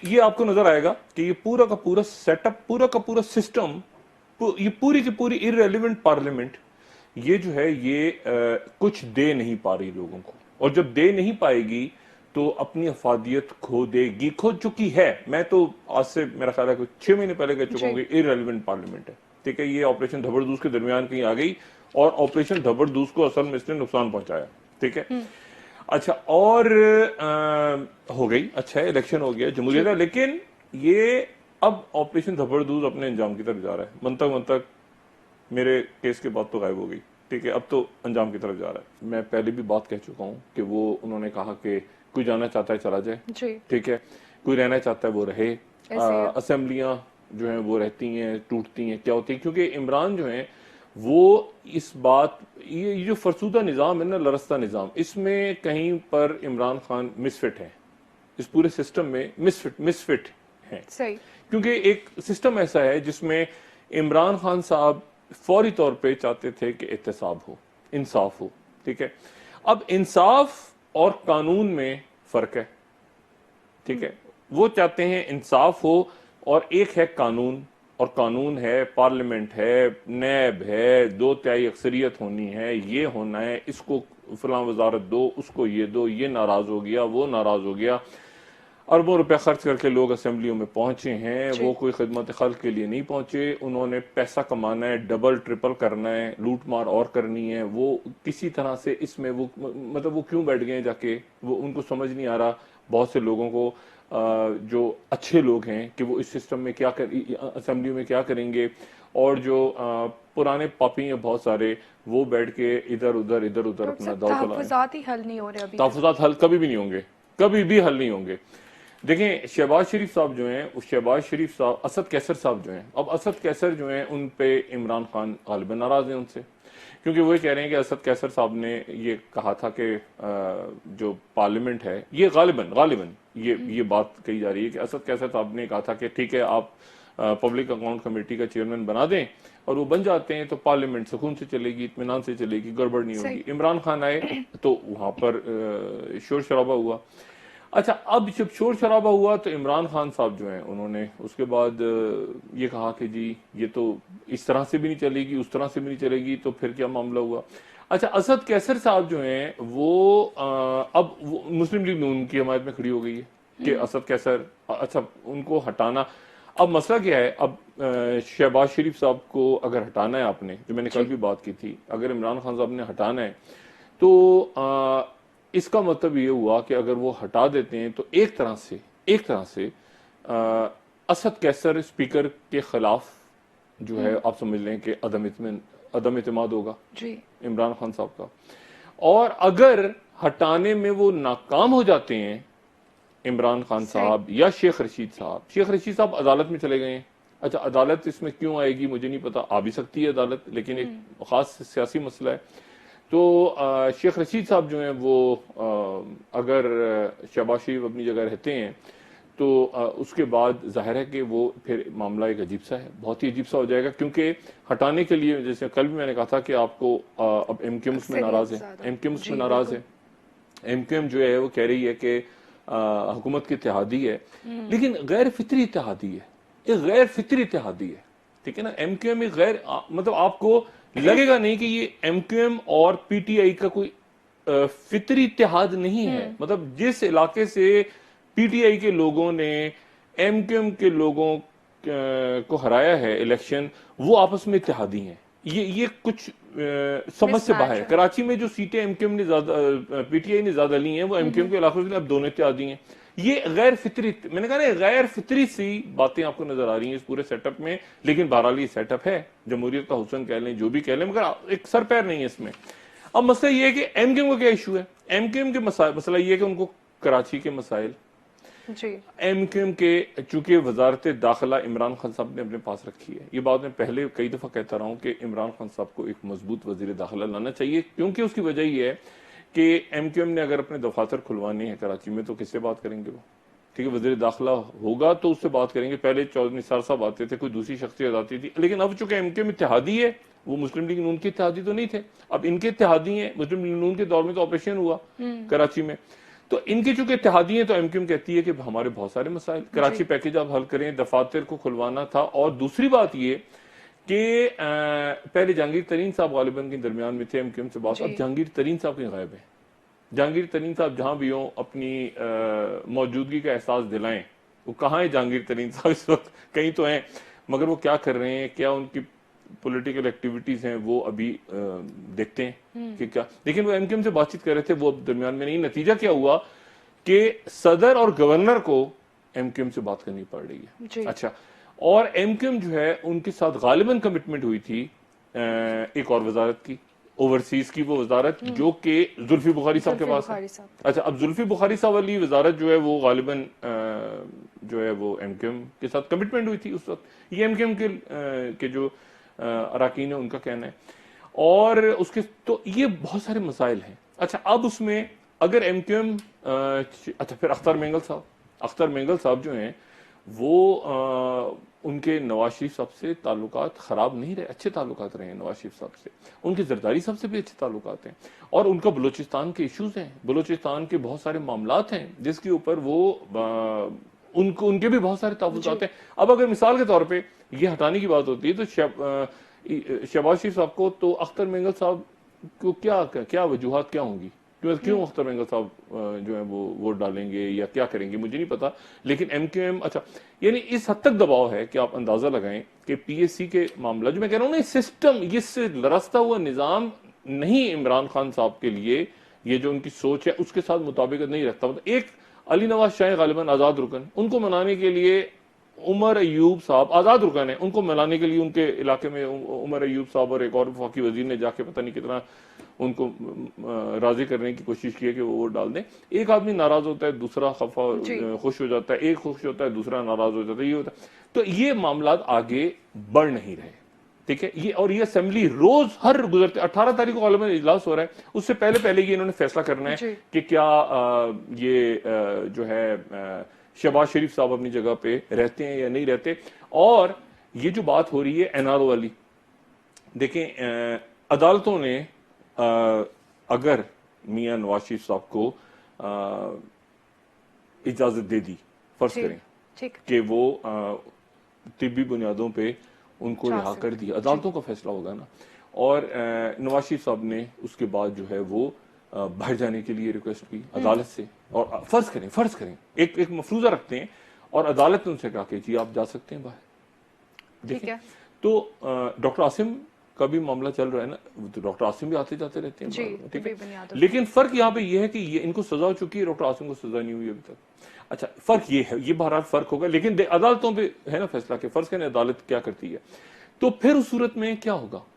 یہ آپ کو نظر آئے گا کہ یہ پورا کا پورا سیٹ اپ، پورا کا پورا سسٹم، یہ پوری کی پوری ارریلیونٹ پارلیمنٹ، یہ جو ہے یہ کچھ دے نہیں پا رہی لوگوں کو، اور جب دے نہیں پائے گی تو اپنی افادیت کھو دے گی، کھو چکی ہے۔ میں تو آج سے میرا خیال ہے کہ 6 مہینے پہلے کہہ چکا ہوں کہ ارریلیونٹ پارلیمنٹ ہے، ٹھیک ہے۔ یہ آپریشن دھبڑدوز کے درمیان کہیں آ گئی، اور آپریشن دھبڑدوز کو اصل میں اس نے نقصان پہنچایا، ٹھیک ہے۔ اچھا، اور ہو گئی، اچھا ہے، الیکشن ہو گیا، جمہوریت ہے، لیکن یہ اب آپریشن دھبڑدوز اپنے انجام کی طرف جا رہا ہے۔ منطق میرے کیس کے بعد تو غائب ہو گئی، ٹھیک ہے، اب تو انجام کی طرف جا رہا ہے۔ میں پہلے بھی بات کہہ چکا ہوں کہ وہ انہوں نے کہا کہ کوئی جانا چاہتا ہے چلا جائے، ٹھیک ہے، کوئی رہنا چاہتا ہے وہ رہے۔ اسمبلیاں جو ہیں وہ رہتی ہیں، ٹوٹتی ہیں، کیا ہوتی ہیں، کیونکہ عمران جو ہیں وہ اس بات، یہ جو فرسودہ نظام ہے نا، لرستہ نظام، اس میں کہیں پر عمران خان مس فٹ ہے، اس پورے سسٹم میں مس فٹ ہیں، کیونکہ ایک سسٹم ایسا ہے جس میں عمران خان صاحب فوری طور پہ چاہتے تھے کہ احتساب ہو، انصاف ہو، ٹھیک ہے۔ اب انصاف اور قانون میں فرق ہے، ٹھیک ہے۔ وہ چاہتے ہیں انصاف ہو، اور ایک ہے قانون، اور قانون ہے پارلیمنٹ ہے، نیب ہے، 2/3 اکثریت ہونی ہے، یہ ہونا ہے، اس کو فلاں وزارت دو، اس کو یہ دو، یہ ناراض ہو گیا، وہ ناراض ہو گیا۔ اربوں روپے خرچ کر کے لوگ اسمبلیوں میں پہنچے ہیں، وہ کوئی خدمت خلق کے لیے نہیں پہنچے، انہوں نے پیسہ کمانا ہے، ڈبل ٹرپل کرنا ہے، لوٹ مار اور کرنی ہے۔ وہ کسی طرح سے اس میں وہ مطلب وہ کیوں بیٹھ گئے جا کے، وہ ان کو سمجھ نہیں آ رہا، بہت سے لوگوں کو جو اچھے لوگ ہیں، کہ وہ اس سسٹم میں کیا اسمبلیوں میں کیا کریں گے، اور جو پرانے پاپی ہیں بہت سارے، وہ بیٹھ کے ادھر ادھر اپنا داؤ چلا رہے ہیں۔ تحفظات ہی حل نہیں ہو رہے ابھی، تحفظات حل کبھی بھی نہیں ہوں گے، کبھی بھی حل نہیں ہوں گے۔ دیکھیں شہباز شریف صاحب جو ہیں، شہباز شریف صاحب، اسد کیسر صاحب جو ہیں، اب اسد کیسر جو ہیں ان پہ عمران خان غالباً ناراض ہیں ان سے، کیونکہ وہ کہہ رہے ہیں کہ اسد کیسر صاحب نے یہ کہا تھا کہ جو پارلیمنٹ ہے، یہ غالباً یہ بات کہی جا رہی ہے کہ اسد کیسر صاحب نے کہا تھا کہ ٹھیک ہے آپ پبلک اکاؤنٹ کمیٹی کا چیئرمین بنا دیں، اور وہ بن جاتے ہیں تو پارلیمنٹ سکون سے چلے گی، اطمینان سے چلے گی، گڑبڑ نہیں ہوگی۔ عمران خان آئے تو وہاں پر شور شرابہ ہوا۔ اچھا، اب جب شور شرابہ ہوا تو عمران خان صاحب جو ہیں انہوں نے اس کے بعد یہ کہا کہ جی یہ تو اس طرح سے بھی نہیں چلے گی، اس طرح سے بھی نہیں چلے گی، تو پھر کیا معاملہ ہوا۔ اچھا، اسد کیسر صاحب جو ہیں وہ اب مسلم لیگ نون کی حمایت میں کھڑی ہو گئی ہے کہ اسد کیسر، اچھا ان کو ہٹانا۔ اب مسئلہ کیا ہے، اب شہباز شریف صاحب کو اگر ہٹانا ہے آپ نے، جو میں نے کل بھی بات کی تھی، اگر عمران خان صاحب نے ہٹانا ہے تو اس کا مطلب یہ ہوا کہ اگر وہ ہٹا دیتے ہیں تو ایک طرح سے اسد کیسر اسپیکر کے خلاف جو ہے آپ سمجھ لیں کہ عدم اعتماد ہوگا عمران خان صاحب کا، اور اگر ہٹانے میں وہ ناکام ہو جاتے ہیں عمران خان صاحب یا شیخ رشید صاحب عدالت میں چلے گئے ہیں۔ اچھا، عدالت اس میں کیوں آئے گی مجھے نہیں پتا، آ بھی سکتی ہے عدالت، لیکن ایک خاص سیاسی مسئلہ ہے۔ تو شیخ رشید صاحب جو ہیں وہ اگر شہباز شریف اپنی جگہ رہتے ہیں تو اس کے بعد ظاہر ہے کہ وہ پھر معاملہ ایک عجیب سا ہے، بہت ہی عجیب سا ہو جائے گا، کیونکہ ہٹانے کے لیے جیسے کل بھی میں نے کہا تھا کہ آپ کو اب ایم کیو ایم اس میں ناراض ہے، ایم کیو ایم جو ہے وہ کہہ رہی ہے کہ حکومت کی اتحادی ہے، لیکن غیر فطری اتحادی ہے، ایک غیر فطری اتحادی ہے، ٹھیک ہے نا۔ ایم کیو ایم ایک غیر، مطلب آپ کو لگے گا نہیں کہ یہ ایم کیو ایم اور پی ٹی آئی کا کوئی فطری اتحاد نہیں ہے، مطلب جس علاقے سے پی ٹی آئی کے لوگوں نے ایم کیو ایم کے لوگوں کو ہرایا ہے الیکشن، وہ آپس میں اتحادی ہیں، یہ کچھ سمجھ سے باہر ہے۔ کراچی میں جو سیٹیں ایم کیو ایم نے زیادہ، پی ٹی آئی نے زیادہ لی ہیں، وہ ایم کیو ایم کے علاقوں سے اب دونوں اتحادی ہیں۔ یہ غیر فطری، میں نے کہا نا غیر فطری سی باتیں آپ کو نظر آ رہی ہیں اس پورے سیٹ اپ میں، لیکن بہرحال یہ سیٹ اپ ہے، جمہوریت کا حسن کہہ لیں، جو بھی کہہ لیں، مگر ایک سر پیر نہیں ہے اس میں۔ اب مسئلہ یہ ہے کہ ایم کیو ایم کا کیا ایشو ہے، ایم کیو ایم کے مسئلہ یہ ہے کہ ان کو کراچی کے مسائل، ایم کیو ایم کے، چونکہ وزارت داخلہ عمران خان صاحب نے اپنے پاس رکھی ہے، یہ بات میں پہلے کئی دفعہ کہتا رہا ہوں کہ عمران خان صاحب کو ایک مضبوط وزیر داخلہ لانا چاہیے، کیونکہ اس کی وجہ یہ ہے کہ ایم کیو ایم نے اگر اپنے دفاتر کھلوانے ہیں کراچی میں تو کس سے بات کریں گے وہ، ٹھیک ہے، وزیر داخلہ ہوگا تو اس سے بات کریں گے۔ پہلے چودھری نثار صاحب آتے تھے، کوئی دوسری شخصیت آتی تھی، لیکن اب چونکہ ایم کیو ایم اتحادی ہے، وہ مسلم لیگ نون کے اتحادی تو نہیں تھے، اب ان کے اتحادی ہیں، مسلم لیگ نون کے دور میں تو آپریشن ہوا کراچی میں، تو ان کے چونکہ اتحادی ہیں تو ایم کیو ایم کہتی ہے کہ ہمارے بہت سارے مسائل، کراچی پیکج آپ حل کریں، دفاتر کو کھلوانا تھا، اور دوسری بات یہ کہ پہلے جہانگیر ترین صاحب غالباً کے درمیان میں تھے ایم کیو ایم سے بات، اب جہانگیر ترین صاحب کہیں غائب ہیں۔ جہانگیر ترین صاحب جہاں بھی ہوں اپنی موجودگی کا احساس دلائیں، وہ کہاں ہے جہانگیر ترین صاحب اس وقت؟ کہیں تو ہیں، مگر وہ کیا کر رہے ہیں، کیا ان کی پولیٹیکل ایکٹیویٹیز ہیں، وہ ابھی دیکھتے ہیں کہ کیا، لیکن وہ ایم کیو ایم سے بات چیت کر رہے تھے، وہ اب درمیان میں نہیں۔ نتیجہ کیا ہوا کہ صدر اور گورنر کو ایم کیو ایم سے بات کرنی پڑ رہی ہے۔ اچھا، اور ایم کیو ایم جو ہے ان کے ساتھ غالباً کمٹمنٹ ہوئی تھی ایک اور وزارت کی، اوورسیز کی وہ وزارت جو کہ زلفی بخاری صاحب کے پاس ہے۔ اچھا، اب زلفی بخاری صاحب والی وزارت جو ہے وہ غالباً جو ہے وہ ایم کیو ایم کے ساتھ کمٹمنٹ ہوئی تھی اس وقت، یہ ایم کیو ایم کے جو اراکین ہیں ان کا کہنا ہے، اور اس کے تو یہ بہت سارے مسائل ہیں۔ اچھا، اب اس میں اگر ایم کیو ایم اچھا، پھر اختر مینگل صاحب جو ہیں وہ ان کے نواز شریف صاحب سے تعلقات خراب نہیں رہے، اچھے تعلقات رہے ہیں نواز شریف صاحب سے، ان کے زرداری صاحب سے بھی اچھے تعلقات ہیں، اور ان کا بلوچستان کے ایشوز ہیں، بلوچستان کے بہت سارے معاملات ہیں جس کے اوپر وہ ان کے بھی بہت سارے تحفظات ہیں۔ اب اگر مثال کے طور پہ یہ ہٹانے کی بات ہوتی ہے تو شہباز شریف صاحب کو تو اختر مینگل صاحب کو کیا وجوہات کیا ہوں گی، کیوں اختر مینگل صاحب جو ہیں وہ ووٹ ڈالیں گے یا کیا کریں گے مجھے نہیں پتا، لیکن ایم کیو ایم اچھا، یعنی اس حد تک دباؤ ہے کہ آپ اندازہ لگائیں کہ پی ایس سی کے معاملہ جو میں کہہ رہا ہوں نا، سسٹم یہ سے لرزتا ہوا نظام نہیں عمران خان صاحب کے لیے، یہ جو ان کی سوچ ہے اس کے ساتھ مطابقت نہیں رکھتا۔ مطلب ایک علی نواز شاہ غالباً آزاد رکن، ان کو منانے کے لیے عمر ایوب صاحب آزاد رکن ہیں، ان کو ملانے کے لیے ان کے علاقے میں عمر ایوب صاحب اور ایک اور وفاقی وزیر نے جا کے پتہ نہیں کتنا ان کو راضی کرنے کی کوشش کی ہے کہ وہ ووٹ ڈال دیں۔ ایک آدمی ناراض ہوتا ہے، دوسرا خفا خوش ہو جاتا ہے، ایک خوش ہوتا ہے دوسرا ناراض ہو جاتا ہے، یہ ہوتا ہے۔ تو یہ معاملات آگے بڑھ نہیں رہے، ٹھیک ہے، اور یہ اسمبلی روز ہر گزرتے 18 تاریخ کو غالباً اجلاس ہو رہا ہے، اس سے پہلے یہ انہوں نے فیصلہ کرنا ہے کہ کیا یہ جو ہے شہباز شریف صاحب اپنی جگہ پہ رہتے ہیں یا نہیں رہتے۔ اور یہ جو بات ہو رہی ہے این آر او والی، دیکھیں عدالتوں نے اگر میاں نواز شریف صاحب کو اجازت دے دی، فرض کریں کہ وہ طبی بنیادوں پہ ان کو رہا کر دیا، عدالتوں کا فیصلہ ہوگا نا، اور نواز شریف صاحب نے اس کے بعد جو ہے وہ باہر جانے کے لیے ریکویسٹ کی عدالت سے، اور فرض کریں ایک مفروضہ رکھتے ہیں اور عدالت نے ان سے کہا کہ جی آپ جا سکتے ہیں باہر، دیکھیں تو ڈاکٹر عاصم کا بھی معاملہ چل رہا ہے نا، ڈاکٹر عاصم بھی آتے جاتے رہتے ہیں، ٹھیک ہے، لیکن فرق یہاں پہ یہ ہے کہ یہ ان کو سزا ہو چکی ہے، ڈاکٹر عاصم کو سزا نہیں ہوئی ابھی تک۔ اچھا، فرق یہ ہے، یہ بہرحال فرق ہوگا، لیکن عدالتوں پہ ہے نا فیصلہ کہ فرض کریں عدالت کیا کرتی ہے، تو پھر اس صورت میں کیا ہوگا؟